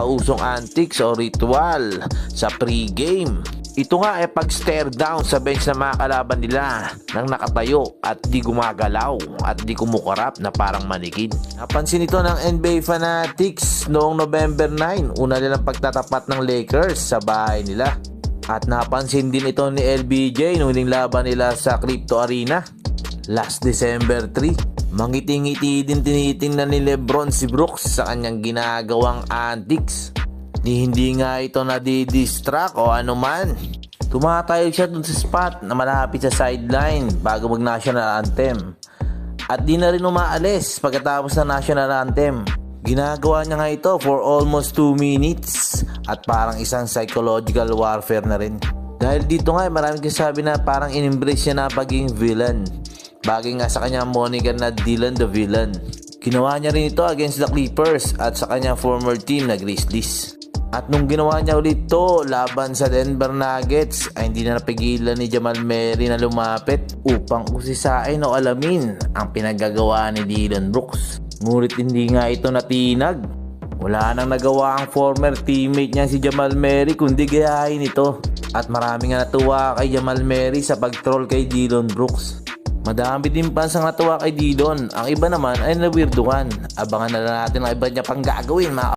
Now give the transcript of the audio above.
usong antics o ritual sa pre-game. Ito nga ay pag-stare down sa bench ng mga kalaban nila nang nakatayo at di gumagalaw at di kumukarap na parang manikid. Napansin ito ng NBA Fanatics noong November 9, una nilang pagtatapat ng Lakers sa bahay nila. At napansin din ito ni LBJ noong huling laban nila sa Crypto Arena last December 3. Mangiti-ngiti din tinitingnan ni Lebron si Brooks sa kanyang ginagawang antics. Hindi nga ito nadidistract o anuman. Tumatayo siya dun sa spot na malapit sa sideline bago mag-national anthem. At di na rin umaalis pagkatapos ng national anthem. Ginagawa niya nga ito for almost 2 minutes at parang isang psychological warfare na rin. Dahil dito nga maraming kasabi na parang in-embrace niya na pagiging villain. Bagay nga sa kanyang moniker na Dylan the Villain. Ginawa niya rin ito against the Clippers at sa kanyang former team na Grizzlies. At nung ginawa niya ulit to laban sa Denver Nuggets ay hindi na napigilan ni Jamal Murray na lumapit upang usisain o alamin ang pinagagawa ni Dillon Brooks. Ngunit hindi nga ito natinag. Wala nang nagawa ang former teammate niya si Jamal Murray kundi gayahin ito. At marami nga natuwa kay Jamal Murray sa pag-troll kay Dillon Brooks. Madami din pansang natuwa kay Dillon. Ang iba naman ay nawirduhan. Abangan na lang natin ang iba niya pang gagawin mga